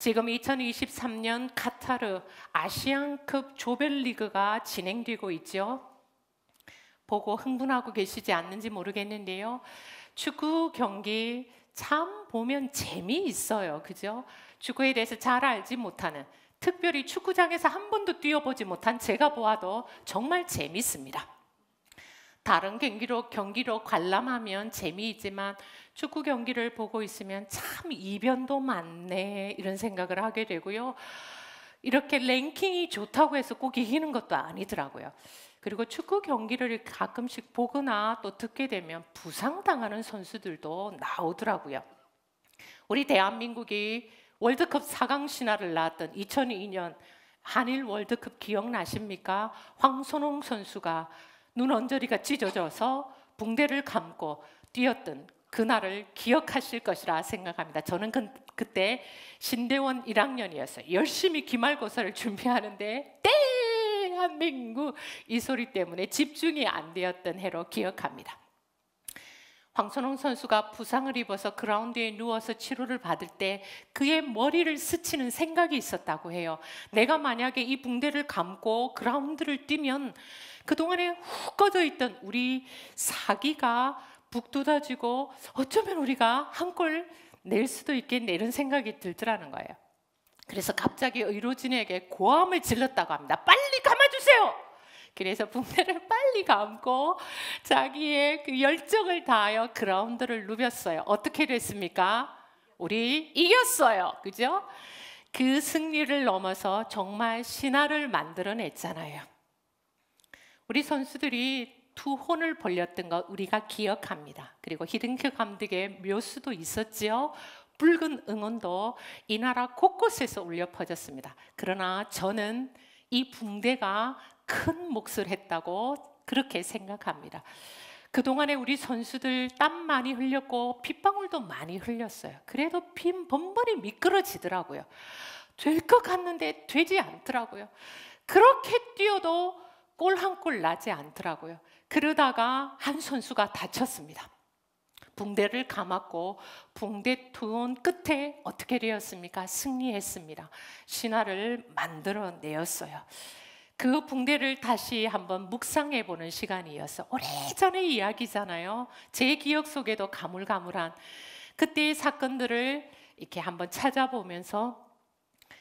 지금 2023년 카타르 아시안컵 조별리그가 진행되고 있죠. 보고 흥분하고 계시지 않는지 모르겠는데요. 축구 경기 참 보면 재미있어요. 그죠? 축구에 대해서 잘 알지 못하는, 특별히 축구장에서 한 번도 뛰어보지 못한 제가 보아도 정말 재미있습니다. 다른 경기로 관람하면 재미있지만 축구 경기를 보고 있으면 참 이변도 많네 이런 생각을 하게 되고요. 이렇게 랭킹이 좋다고 해서 꼭 이기는 것도 아니더라고요. 그리고 축구 경기를 가끔씩 보거나 또 듣게 되면 부상당하는 선수들도 나오더라고요. 우리 대한민국이 월드컵 4강 신화를 낳았던 2002년 한일 월드컵 기억나십니까? 황선홍 선수가 눈 언저리가 찢어져서 붕대를 감고 뛰었던 그날을 기억하실 것이라 생각합니다. 저는 그때 신대원 1학년이었어요. 열심히 기말고사를 준비하는데 대한민국 이 소리 때문에 집중이 안 되었던 해로 기억합니다. 황선홍 선수가 부상을 입어서 그라운드에 누워서 치료를 받을 때 그의 머리를 스치는 생각이 있었다고 해요. 내가 만약에 이 붕대를 감고 그라운드를 뛰면 그동안에 훅 꺼져 있던 우리 사기가 북돋아지고 어쩌면 우리가 한 골 낼 수도 있겠네 이런 생각이 들더라는 거예요. 그래서 갑자기 의료진에게 고함을 질렀다고 합니다. 빨리 감아주세요! 그래서 붕대를 빨리 감고 자기의 그 열정을 다하여 그라운드를 누볐어요. 어떻게 됐습니까? 우리 이겼어요. 그죠? 그 승리를 넘어서 정말 신화를 만들어냈잖아요. 우리 선수들이 투혼을 벌렸던 거 우리가 기억합니다. 그리고 히딩크 감독의 묘수도 있었지요. 붉은 응원도 이 나라 곳곳에서 울려 퍼졌습니다. 그러나 저는 이 붕대가 큰 몫을 했다고 그렇게 생각합니다. 그동안에 우리 선수들 땀 많이 흘렸고 핏방울도 많이 흘렸어요. 그래도 피 번번이 미끄러지더라고요. 될 것 같는데 되지 않더라고요. 그렇게 뛰어도 골 한 골 나지 않더라고요. 그러다가 한 선수가 다쳤습니다. 붕대를 감았고 붕대 투혼 끝에 어떻게 되었습니까? 승리했습니다. 신화를 만들어내었어요. 그 붕대를 다시 한번 묵상해 보는 시간이었어. 오래전의 이야기잖아요. 제 기억 속에도 가물가물한 그때의 사건들을 이렇게 한번 찾아보면서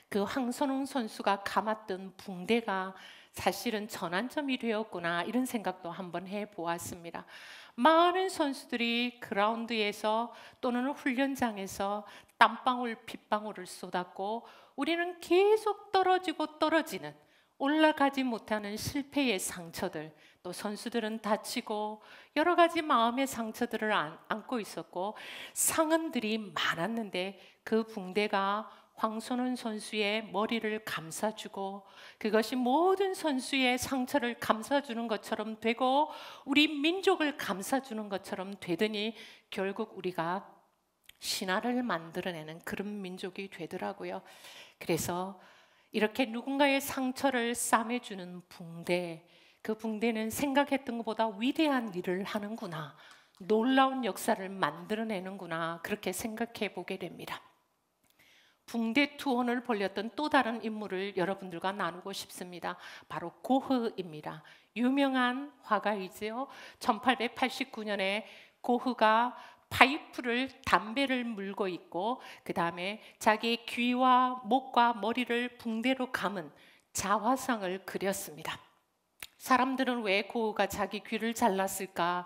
그 황선홍 선수가 감았던 붕대가 사실은 전환점이 되었구나 이런 생각도 한번 해보았습니다. 많은 선수들이 그라운드에서 또는 훈련장에서 땀방울 핏방울을 쏟았고 우리는 계속 떨어지고 떨어지는 올라가지 못하는 실패의 상처들, 또 선수들은 다치고 여러 가지 마음의 상처들을 안고 있었고 상흔들이 많았는데 그 붕대가 황선홍 선수의 머리를 감싸주고 그것이 모든 선수의 상처를 감싸주는 것처럼 되고 우리 민족을 감싸주는 것처럼 되더니 결국 우리가 신화를 만들어내는 그런 민족이 되더라고요. 그래서 이렇게 누군가의 상처를 싸매주는 붕대, 그 붕대는 생각했던 것보다 위대한 일을 하는구나, 놀라운 역사를 만들어내는구나 그렇게 생각해 보게 됩니다. 붕대 투혼을 벌였던 또 다른 인물을 여러분들과 나누고 싶습니다. 바로 고흐입니다. 유명한 화가이지요. 1889년에 고흐가 파이프를 담배를 물고 있고 그 다음에 자기의 귀와 목과 머리를 붕대로 감은 자화상을 그렸습니다. 사람들은 왜 고흐가 자기 귀를 잘랐을까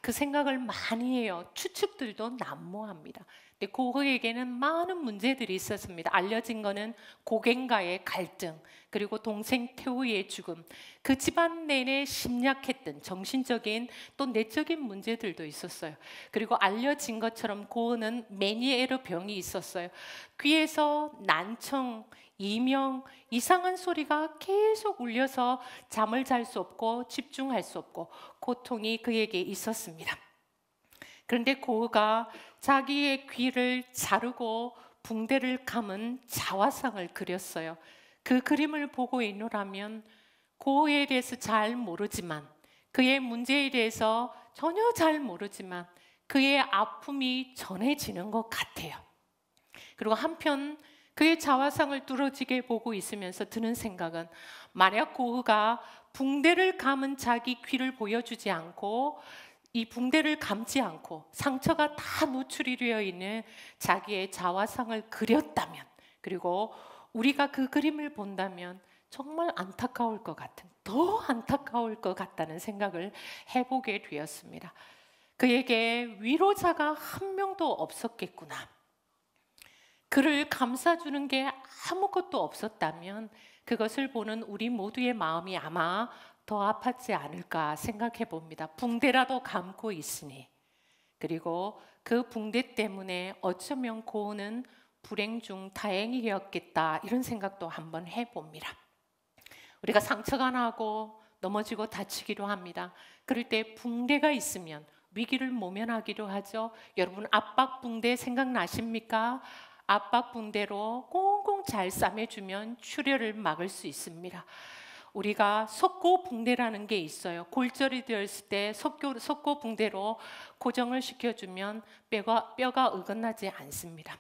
그 생각을 많이 해요. 추측들도 난무합니다. 근데 고흐에게는 많은 문제들이 있었습니다. 알려진 거는 고갱과의 갈등, 그리고 동생 태우의 죽음, 그 집안 내내 심약했던 정신적인 또 내적인 문제들도 있었어요. 그리고 알려진 것처럼 고흐는 메니에르 병이 있었어요. 귀에서 난청, 이명, 이상한 소리가 계속 울려서 잠을 잘 수 없고 집중할 수 없고 고통이 그에게 있었습니다. 그런데 고흐가 자기의 귀를 자르고 붕대를 감은 자화상을 그렸어요. 그 그림을 보고 있노라면 고흐에 대해서 잘 모르지만 그의 문제에 대해서 전혀 잘 모르지만 그의 아픔이 전해지는 것 같아요. 그리고 한편 그의 자화상을 뚫어지게 보고 있으면서 드는 생각은, 만약 고흐가 붕대를 감은 자기 귀를 보여주지 않고 이 붕대를 감지 않고 상처가 다 노출이 되어 있는 자기의 자화상을 그렸다면, 그리고 우리가 그 그림을 본다면 정말 안타까울 것 같은, 더 안타까울 것 같다는 생각을 해보게 되었습니다. 그에게 위로자가 한 명도 없었겠구나. 그를 감싸주는 게 아무것도 없었다면 그것을 보는 우리 모두의 마음이 아마 더 아팠지 않을까 생각해 봅니다. 붕대라도 감고 있으니, 그리고 그 붕대 때문에 어쩌면 고은은 불행 중 다행이었겠다, 이런 생각도 한번 해봅니다. 우리가 상처가 나고 넘어지고 다치기도 합니다. 그럴 때 붕대가 있으면 위기를 모면하기도 하죠. 여러분, 압박 붕대 생각나십니까? 압박 붕대로 꽁꽁 잘 싸매주면 출혈을 막을 수 있습니다. 우리가 석고 붕대라는 게 있어요. 골절이 되었을 때 석고 붕대로 고정을 시켜주면 뼈가 어긋나지 않습니다.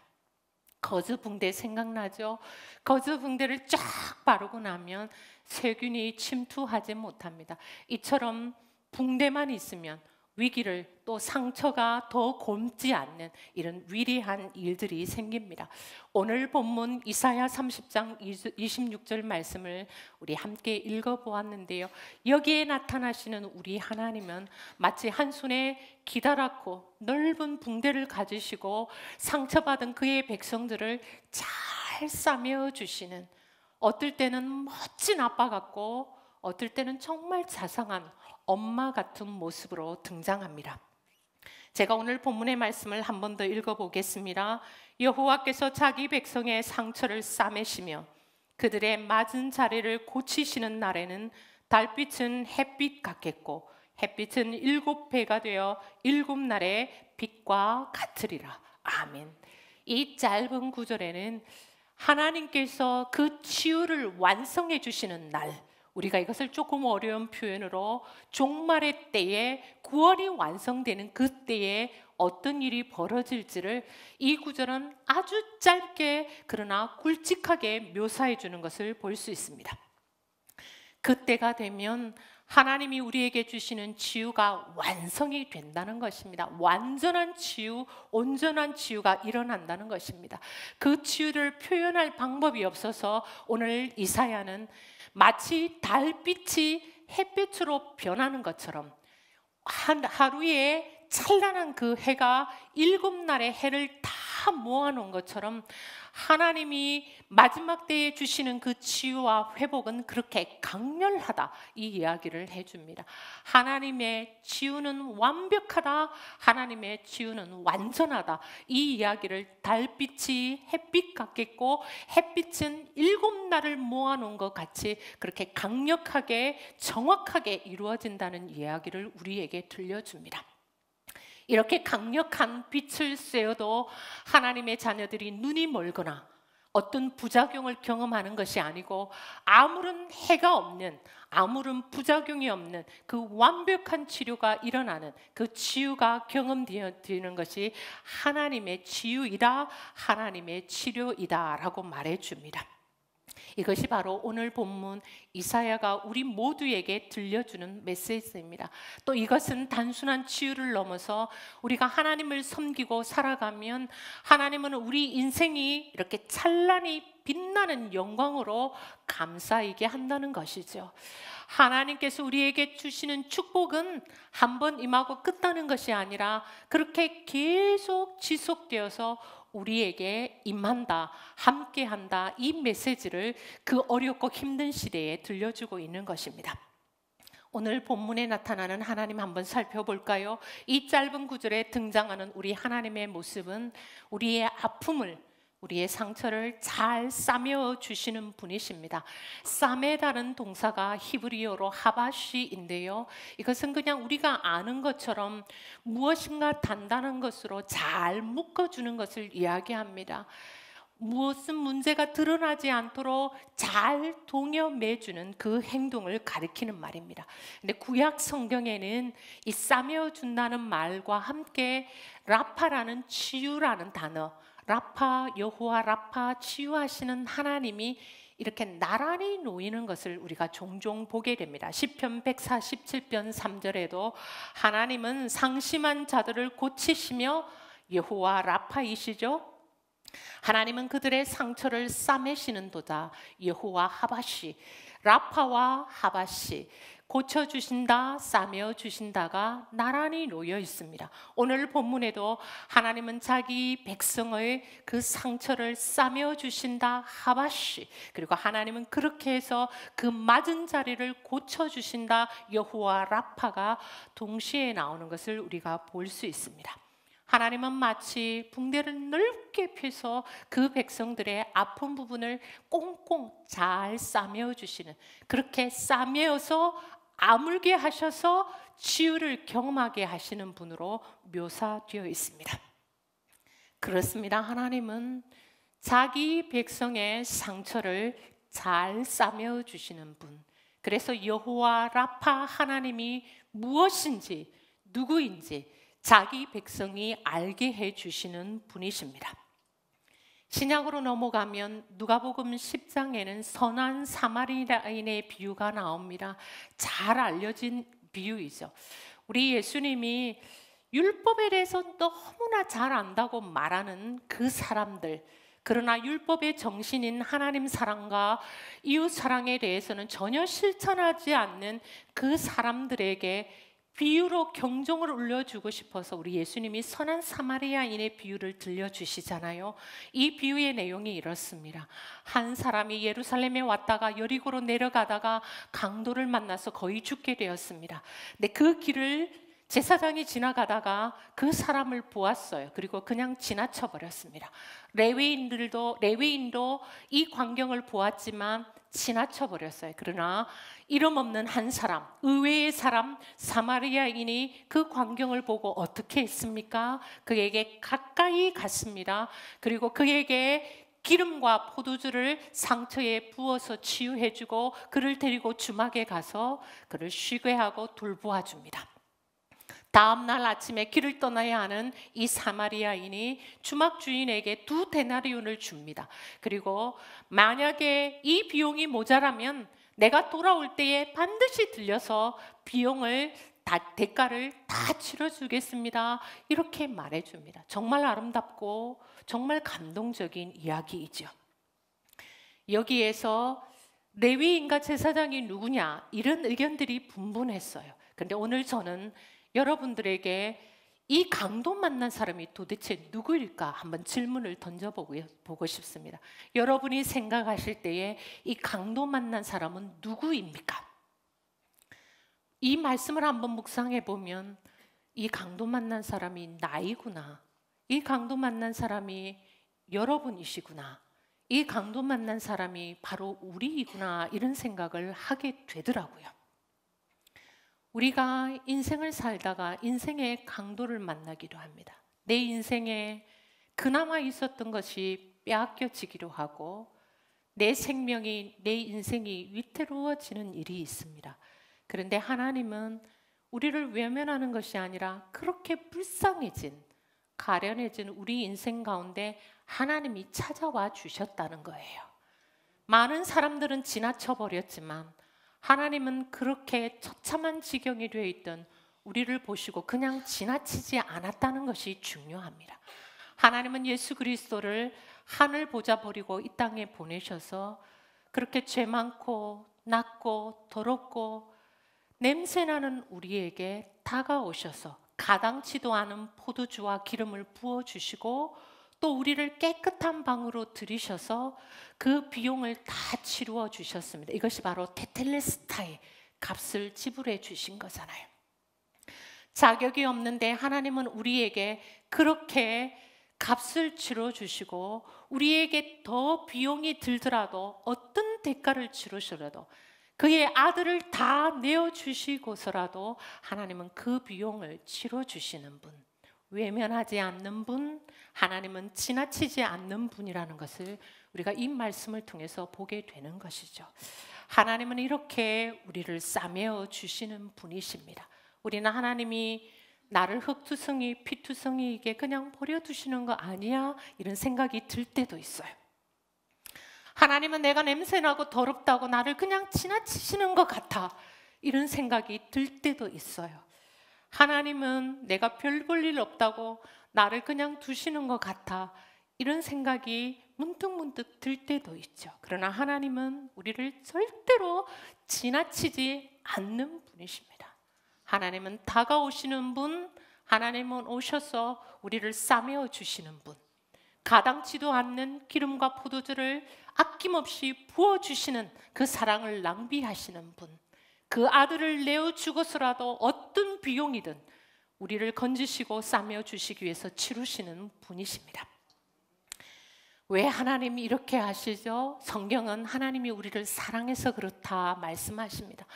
거즈 붕대 생각나죠? 거즈 붕대를 쫙 바르고 나면 세균이 침투하지 못합니다. 이처럼 붕대만 있으면 위기를, 또 상처가 더 곪지 않는 이런 위대한 일들이 생깁니다. 오늘 본문 이사야 30장 26절 말씀을 우리 함께 읽어보았는데요. 여기에 나타나시는 우리 하나님은 마치 한 손에 기다랗고 넓은 붕대를 가지시고 상처받은 그의 백성들을 잘 싸매어 주시는, 어떨 때는 멋진 아빠 같고 어떨 때는 정말 자상한 엄마 같은 모습으로 등장합니다. 제가 오늘 본문의 말씀을 한 번 더 읽어보겠습니다. 여호와께서 자기 백성의 상처를 싸매시며 그들의 맞은 자리를 고치시는 날에는 달빛은 햇빛 같겠고 햇빛은 7배가 되어 7날의 빛과 같으리라. 아멘. 이 짧은 구절에는 하나님께서 그 치유를 완성해 주시는 날, 우리가 이것을 조금 어려운 표현으로 종말의 때에, 구원이 완성되는 그때에 어떤 일이 벌어질지를 이 구절은 아주 짧게 그러나 굵직하게 묘사해 주는 것을 볼 수 있습니다. 그때가 되면 하나님이 우리에게 주시는 치유가 완성이 된다는 것입니다. 완전한 치유, 온전한 치유가 일어난다는 것입니다. 그 치유를 표현할 방법이 없어서 오늘 이사야는 마치 달빛이 햇빛으로 변하는 것처럼, 하루에 찬란한 그 해가 7날의 해를 다 모아놓은 것처럼 하나님이 마지막 때에 주시는 그 치유와 회복은 그렇게 강렬하다, 이 이야기를 해줍니다. 하나님의 치유는 완벽하다, 하나님의 치유는 완전하다, 이 이야기를 달빛이 햇빛 같겠고 햇빛은 7날을 모아놓은 것 같이 그렇게 강력하게 정확하게 이루어진다는 이야기를 우리에게 들려줍니다. 이렇게 강력한 빛을 쐬어도 하나님의 자녀들이 눈이 멀거나 어떤 부작용을 경험하는 것이 아니고, 아무런 해가 없는, 아무런 부작용이 없는 그 완벽한 치료가 일어나는, 그 치유가 경험되는 것이 하나님의 치유이다, 하나님의 치료이다 라고 말해줍니다. 이것이 바로 오늘 본문 이사야가 우리 모두에게 들려주는 메시지입니다. 또 이것은 단순한 치유를 넘어서 우리가 하나님을 섬기고 살아가면 하나님은 우리 인생이 이렇게 찬란히 빛나는 영광으로 감싸이게 한다는 것이죠. 하나님께서 우리에게 주시는 축복은 한 번 임하고 끝나는 것이 아니라 그렇게 계속 지속되어서 우리에게 임한다, 함께한다, 이 메시지를 그 어렵고 힘든 시대에 들려주고 있는 것입니다. 오늘 본문에 나타나는 하나님 한번 살펴볼까요? 이 짧은 구절에 등장하는 우리 하나님의 모습은 우리의 아픔을, 우리의 상처를 잘 싸매어 주시는 분이십니다. 싸매다는 동사가 히브리어로 하바시인데요, 이것은 그냥 우리가 아는 것처럼 무엇인가 단단한 것으로 잘 묶어주는 것을 이야기합니다. 무엇은 문제가 드러나지 않도록 잘 동여매주는 그 행동을 가리키는 말입니다. 근데 구약 성경에는 이 싸매어 준다는 말과 함께 라파라는 치유라는 단어, 라파, 여호와 라파, 치유하시는 하나님이 이렇게 나란히 놓이는 것을 우리가 종종 보게 됩니다. 시편 147편 3절에도 하나님은 상심한 자들을 고치시며 여호와 라파이시죠. 하나님은 그들의 상처를 싸매시는도다. 여호와 하바시, 라파와 하바시, 고쳐주신다, 싸매어주신다가 나란히 놓여 있습니다. 오늘 본문에도 하나님은 자기 백성의 그 상처를 싸매어주신다, 하바시, 그리고 하나님은 그렇게 해서 그 맞은 자리를 고쳐주신다, 여호와 라파가 동시에 나오는 것을 우리가 볼 수 있습니다. 하나님은 마치 붕대를 넓게 펴서 그 백성들의 아픈 부분을 꽁꽁 잘 싸매어 주시는, 그렇게 싸매어서 아물게 하셔서 치유를 경험하게 하시는 분으로 묘사되어 있습니다. 그렇습니다. 하나님은 자기 백성의 상처를 잘 싸매어 주시는 분. 그래서 여호와 라파 하나님이 무엇인지, 누구인지 자기 백성이 알게 해주시는 분이십니다. 신약으로 넘어가면 누가복음 10장에는 선한 사마리아인의 비유가 나옵니다. 잘 알려진 비유이죠. 우리 예수님이 율법에 대해서 너무나 잘 안다고 말하는 그 사람들, 그러나 율법의 정신인 하나님 사랑과 이웃 사랑에 대해서는 전혀 실천하지 않는 그 사람들에게 비유로 경종을 울려주고 싶어서 우리 예수님이 선한 사마리아인의 비유를 들려주시잖아요. 이 비유의 내용이 이렇습니다. 한 사람이 예루살렘에 왔다가 여리고로 내려가다가 강도를 만나서 거의 죽게 되었습니다. 근데 그 길을 제사장이 지나가다가 그 사람을 보았어요. 그리고 그냥 지나쳐 버렸습니다. 레위인도 이 광경을 보았지만 지나쳐 버렸어요. 그러나 이름 없는 한 사람, 의외의 사람, 사마리아인이 그 광경을 보고 어떻게 했습니까? 그에게 가까이 갔습니다. 그리고 그에게 기름과 포도주를 상처에 부어서 치유해주고 그를 데리고 주막에 가서 그를 쉬게 하고 돌보아줍니다. 다음 날 아침에 길을 떠나야 하는 이 사마리아인이 주막 주인에게 2데나리온을 줍니다. 그리고 만약에 이 비용이 모자라면 내가 돌아올 때에 반드시 들려서 비용을 대가를 다 치러주겠습니다. 이렇게 말해줍니다. 정말 아름답고 정말 감동적인 이야기이죠. 여기에서 레위인과 제사장이 누구냐 이런 의견들이 분분했어요. 그런데 오늘 저는 여러분들에게 이 강도 만난 사람이 도대체 누구일까 한번 질문을 던져보고 싶습니다. 여러분이 생각하실 때에 이 강도 만난 사람은 누구입니까? 이 말씀을 한번 묵상해 보면 이 강도 만난 사람이 나이구나, 이 강도 만난 사람이 여러분이시구나, 이 강도 만난 사람이 바로 우리이구나, 이런 생각을 하게 되더라고요. 우리가 인생을 살다가 인생의 강도를 만나기도 합니다. 내 인생에 그나마 있었던 것이 빼앗겨지기도 하고 내 생명이, 내 인생이 위태로워지는 일이 있습니다. 그런데 하나님은 우리를 외면하는 것이 아니라 그렇게 불쌍해진, 가련해진 우리 인생 가운데 하나님이 찾아와 주셨다는 거예요. 많은 사람들은 지나쳐 버렸지만 하나님은 그렇게 처참한 지경이 되어 있던 우리를 보시고 그냥 지나치지 않았다는 것이 중요합니다. 하나님은 예수 그리스도를 하늘 보좌 버리고 이 땅에 보내셔서 그렇게 죄 많고 낮고 더럽고 냄새나는 우리에게 다가오셔서 가당치도 않은 포도주와 기름을 부어주시고 또 우리를 깨끗한 방으로 들이셔서 그 비용을 다 치루어 주셨습니다. 이것이 바로 테텔레스타의 값을 지불해 주신 거잖아요. 자격이 없는데 하나님은 우리에게 그렇게 값을 치러 주시고 우리에게 더 비용이 들더라도 어떤 대가를 치르시더라도 그의 아들을 다 내어주시고서라도 하나님은 그 비용을 치러주시는 분, 외면하지 않는 분, 하나님은 지나치지 않는 분이라는 것을 우리가 이 말씀을 통해서 보게 되는 것이죠. 하나님은 이렇게 우리를 싸매어 주시는 분이십니다. 우리는 하나님이 나를 흙투성이 피투성이에게 그냥 버려두시는 거 아니야? 이런 생각이 들 때도 있어요. 하나님은 내가 냄새나고 더럽다고 나를 그냥 지나치시는 것 같아, 이런 생각이 들 때도 있어요. 하나님은 내가 별 볼 일 없다고 나를 그냥 두시는 것 같아, 이런 생각이 문득문득 들 때도 있죠. 그러나 하나님은 우리를 절대로 지나치지 않는 분이십니다. 하나님은 다가오시는 분, 하나님은 오셔서 우리를 싸매어 주시는 분, 가당치도 않는 기름과 포도주를 아낌없이 부어주시는 그 사랑을 낭비하시는 분, 그 아들을 내어 죽어서라도 어떤 비용이든 우리를 건지시고 싸매어 주시기 위해서 치루시는 분이십니다. 왜 하나님이 이렇게 하시죠? 성경은 하나님이 우리를 사랑해서 그렇다 말씀하십니다.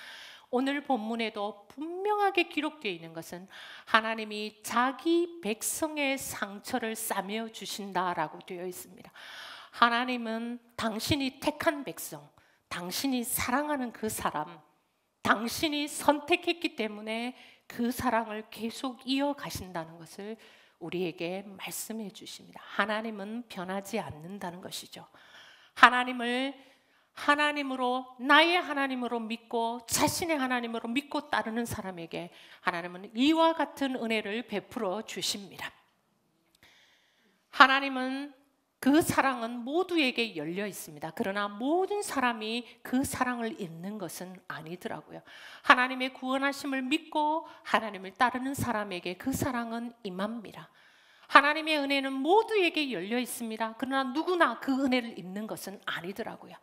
오늘 본문에도 분명하게 기록되어 있는 것은 하나님이 자기 백성의 상처를 싸매어 주신다라고 되어 있습니다. 하나님은 당신이 택한 백성, 당신이 사랑하는 그 사람, 당신이 선택했기 때문에 그 사랑을 계속 이어가신다는 것을 우리에게 말씀해 주십니다. 하나님은 변하지 않는다는 것이죠. 하나님을 하나님으로, 나의 하나님으로 믿고 자신의 하나님으로 믿고 따르는 사람에게 하나님은 이와 같은 은혜를 베풀어 주십니다. 하나님은 그 사랑은 모두에게 열려 있습니다. 그러나 모든 사람이 그 사랑을 잊는 것은 아니더라고요. 하나님의 구원하심을 믿고 하나님을 따르는 사람에게 그 사랑은 임합니다. 하나님의 은혜는 모두에게 열려 있습니다. 그러나 누구나 그 은혜를 잊는 것은 아니더라고요.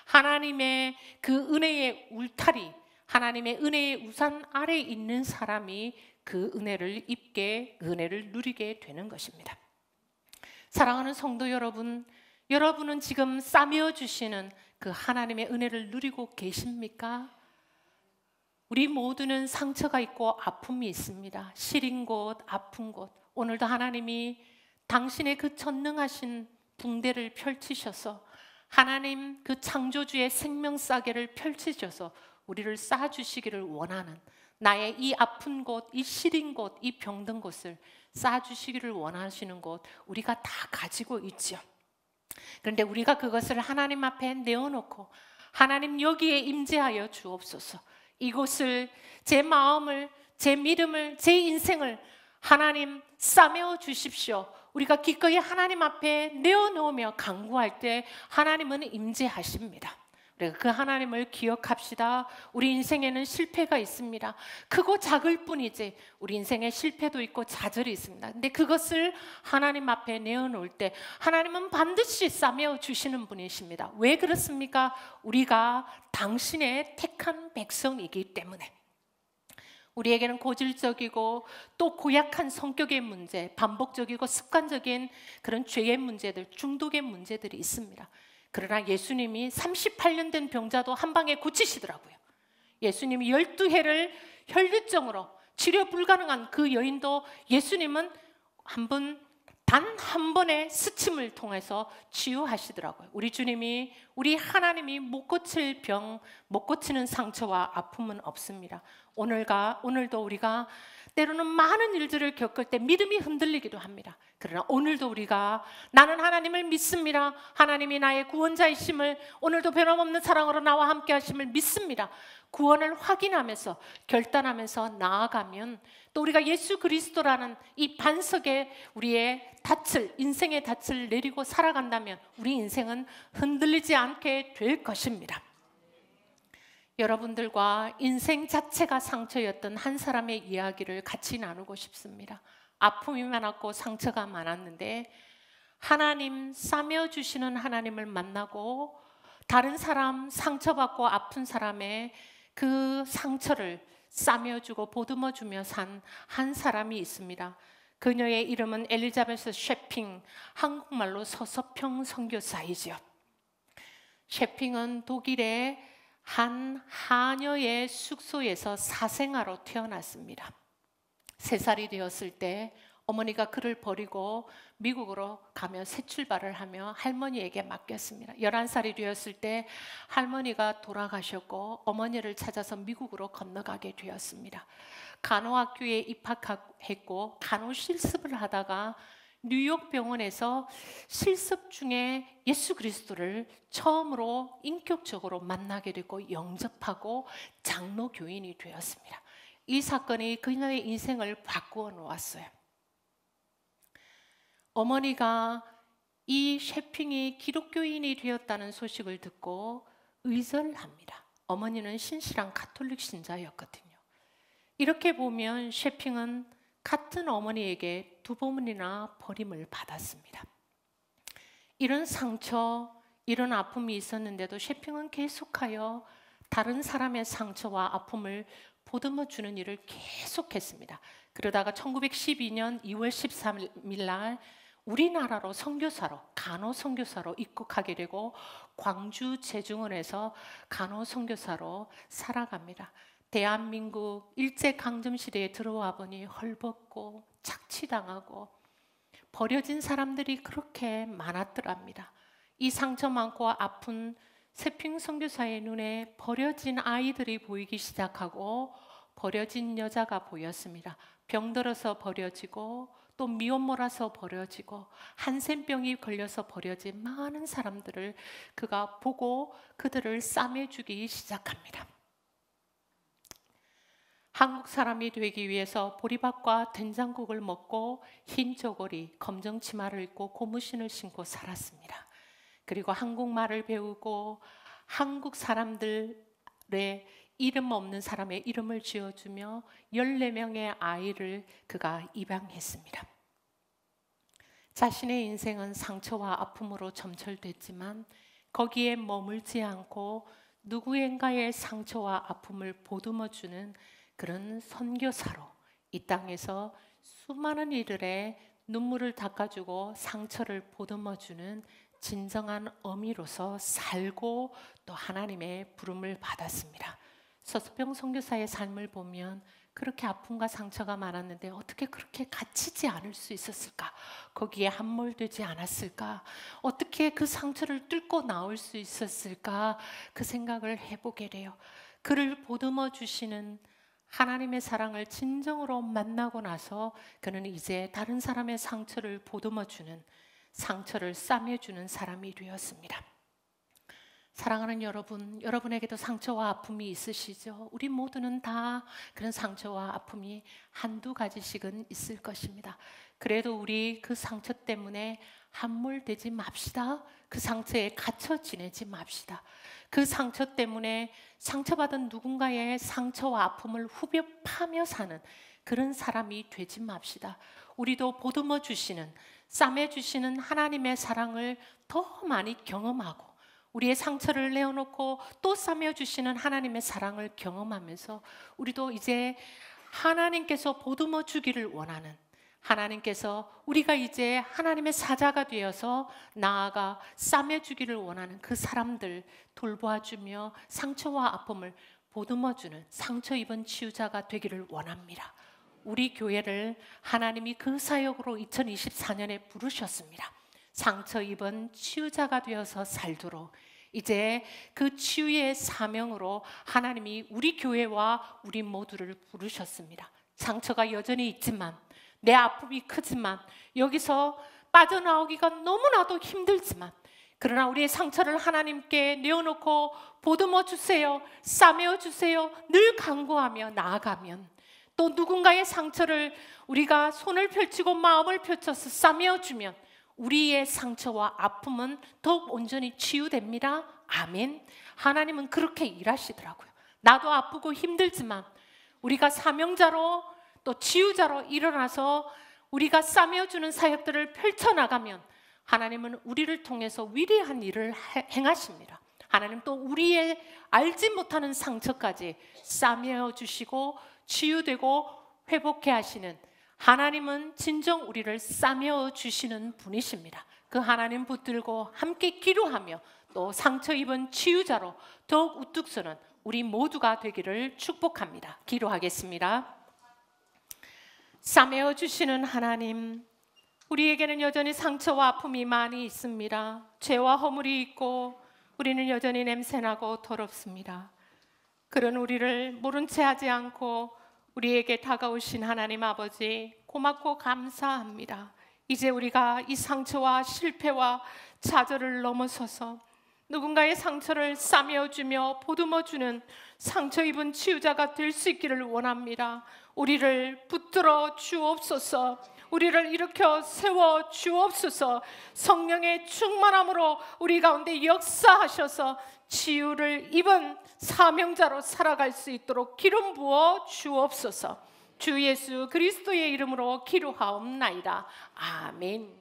하나님의 그 은혜의 울타리, 하나님의 은혜의 우산 아래에 있는 사람이 그 은혜를 입게, 은혜를 누리게 되는 것입니다. 사랑하는 성도 여러분, 여러분은 지금 싸매어 주시는 그 하나님의 은혜를 누리고 계십니까? 우리 모두는 상처가 있고 아픔이 있습니다. 시린 곳, 아픈 곳. 오늘도 하나님이 당신의 그 전능하신 붕대를 펼치셔서, 하나님 그 창조주의 생명싸개를 펼치셔서 우리를 쌓아주시기를 원하는, 나의 이 아픈 곳, 이 시린 곳, 이 병든 곳을 쌓아주시기를 원하시는 곳 우리가 다 가지고 있죠. 그런데 우리가 그것을 하나님 앞에 내어놓고, 하나님 여기에 임재하여 주옵소서, 이곳을, 제 마음을, 제 믿음을, 제 인생을 하나님 싸매어 주십시오. 우리가 기꺼이 하나님 앞에 내어놓으며 간구할 때 하나님은 임재하십니다. 우리가 그 하나님을 기억합시다. 우리 인생에는 실패가 있습니다. 크고 작을 뿐이지 우리 인생에 실패도 있고 좌절이 있습니다. 근데 그것을 하나님 앞에 내어놓을 때 하나님은 반드시 싸매어 주시는 분이십니다. 왜 그렇습니까? 우리가 당신의 택한 백성이기 때문에. 우리에게는 고질적이고 또 고약한 성격의 문제, 반복적이고 습관적인 그런 죄의 문제들, 중독의 문제들이 있습니다. 그러나 예수님이 38년 된 병자도 한 방에 고치시더라고요. 예수님이 12해를 혈류증으로 치료 불가능한 그 여인도 예수님은 단 한 번의 스침을 통해서 치유하시더라고요. 우리 주님이, 우리 하나님이 못 고칠 병, 못 고치는 상처와 아픔은 없습니다. 오늘도 우리가 때로는 많은 일들을 겪을 때 믿음이 흔들리기도 합니다. 그러나 오늘도 우리가 나는 하나님을 믿습니다. 하나님이 나의 구원자이심을, 오늘도 변함없는 사랑으로 나와 함께 하심을 믿습니다. 구원을 확인하면서 결단하면서 나아가면, 또 우리가 예수 그리스도라는 이 반석에 우리의 닻을, 인생의 닻을 내리고 살아간다면 우리 인생은 흔들리지 않게 될 것입니다. 여러분들과 인생 자체가 상처였던 한 사람의 이야기를 같이 나누고 싶습니다. 아픔이 많았고 상처가 많았는데 하나님, 싸매어 주시는 하나님을 만나고 다른 사람, 상처받고 아픈 사람의 그 상처를 싸매어주고 보듬어주며 산 한 사람이 있습니다. 그녀의 이름은 엘리자베스 셰핑, 한국말로 서서평 선교사이죠. 셰핑은 독일의 한 하녀의 숙소에서 사생아로 태어났습니다. 3살이 되었을 때 어머니가 그를 버리고 미국으로 가며 새 출발을 하며 할머니에게 맡겼습니다. 11살이 되었을 때 할머니가 돌아가셨고 어머니를 찾아서 미국으로 건너가게 되었습니다. 간호학교에 입학했고 간호 실습을 하다가 뉴욕 병원에서 실습 중에 예수 그리스도를 처음으로 인격적으로 만나게 되고 영접하고 장로 교인이 되었습니다. 이 사건이 그녀의 인생을 바꾸어 놓았어요. 어머니가 이 셰핑이 기독교인이 되었다는 소식을 듣고 의절합니다. 어머니는 신실한 가톨릭 신자였거든요. 이렇게 보면 셰핑은 같은 어머니에게 두 번이나 버림을 받았습니다. 이런 상처, 이런 아픔이 있었는데도 셰핑은 계속하여 다른 사람의 상처와 아픔을 보듬어 주는 일을 계속했습니다. 그러다가 1912년 2월 13일 날 우리나라로 선교사로, 간호 선교사로 입국하게 되고 광주 제중원에서 간호 선교사로 살아갑니다. 대한민국 일제강점시대에 들어와 보니 헐벗고 착취당하고 버려진 사람들이 그렇게 많았더랍니다. 이 상처 많고 아픈 세핑 선교사의 눈에 버려진 아이들이 보이기 시작하고 버려진 여자가 보였습니다. 병들어서 버려지고 또 미혼모라서 버려지고 한센병이 걸려서 버려진 많은 사람들을 그가 보고 그들을 싸매주기 시작합니다. 한국 사람이 되기 위해서 보리밥과 된장국을 먹고 흰 저고리, 검정 치마를 입고 고무신을 신고 살았습니다. 그리고 한국말을 배우고 한국 사람들의 이름 없는 사람의 이름을 지어주며 14명의 아이를 그가 입양했습니다. 자신의 인생은 상처와 아픔으로 점철됐지만 거기에 머물지 않고 누구인가의 상처와 아픔을 보듬어주는 그런 선교사로 이 땅에서 수많은 이들의 눈물을 닦아주고 상처를 보듬어주는 진정한 어미로서 살고 또 하나님의 부름을 받았습니다. 서수병 선교사의 삶을 보면 그렇게 아픔과 상처가 많았는데 어떻게 그렇게 갇히지 않을 수 있었을까? 거기에 함몰되지 않았을까? 어떻게 그 상처를 뚫고 나올 수 있었을까? 그 생각을 해보게 돼요. 그를 보듬어 주시는 하나님의 사랑을 진정으로 만나고 나서 그는 이제 다른 사람의 상처를 보듬어 주는, 상처를 싸매주는 사람이 되었습니다. 사랑하는 여러분, 여러분에게도 상처와 아픔이 있으시죠? 우리 모두는 다 그런 상처와 아픔이 한두 가지씩은 있을 것입니다. 그래도 우리 그 상처 때문에 함몰되지 맙시다. 그 상처에 갇혀 지내지 맙시다. 그 상처 때문에 상처받은 누군가의 상처와 아픔을 후벼 파며 사는 그런 사람이 되지 맙시다. 우리도 보듬어 주시는, 싸매 주시는 하나님의 사랑을 더 많이 경험하고 우리의 상처를 내어놓고 또 싸매 주시는 하나님의 사랑을 경험하면서 우리도 이제 하나님께서 보듬어 주기를 원하는, 하나님께서 우리가 이제 하나님의 사자가 되어서 나아가 싸매 주기를 원하는 그 사람들 돌보아주며 상처와 아픔을 보듬어주는 상처 입은 치유자가 되기를 원합니다. 우리 교회를 하나님이 그 사역으로 2024년에 부르셨습니다. 상처 입은 치유자가 되어서 살도록 이제 그 치유의 사명으로 하나님이 우리 교회와 우리 모두를 부르셨습니다. 상처가 여전히 있지만, 내 아픔이 크지만, 여기서 빠져나오기가 너무나도 힘들지만, 그러나 우리의 상처를 하나님께 내어놓고 보듬어 주세요, 싸매어 주세요 늘 간구하며 나아가면 또 누군가의 상처를 우리가 손을 펼치고 마음을 펼쳐서 싸매어 주면 우리의 상처와 아픔은 더욱 온전히 치유됩니다. 아멘. 하나님은 그렇게 일하시더라고요. 나도 아프고 힘들지만 우리가 사명자로 또 치유자로 일어나서 우리가 싸매어주는 사역들을 펼쳐나가면 하나님은 우리를 통해서 위대한 일을 행하십니다. 하나님 또 우리의 알지 못하는 상처까지 싸매어주시고 치유되고 회복해 하시는 하나님은 진정 우리를 싸매어 주시는 분이십니다. 그 하나님 붙들고 함께 기도하며 또 상처 입은 치유자로 더욱 우뚝 서는 우리 모두가 되기를 축복합니다. 기도하겠습니다. 싸매어 주시는 하나님, 우리에게는 여전히 상처와 아픔이 많이 있습니다. 죄와 허물이 있고 우리는 여전히 냄새나고 더럽습니다. 그런 우리를 모른 채 하지 않고 우리에게 다가오신 하나님 아버지, 고맙고 감사합니다. 이제 우리가 이 상처와 실패와 좌절을 넘어서서 누군가의 상처를 싸매어주며 보듬어주는 상처 입은 치유자가 될 수 있기를 원합니다. 우리를 붙들어 주옵소서. 우리를 일으켜 세워 주옵소서. 성령의 충만함으로 우리 가운데 역사하셔서 치유를 입은 사명자로 살아갈 수 있도록 기름 부어 주옵소서. 주 예수 그리스도의 이름으로 기도하옵나이다. 아멘.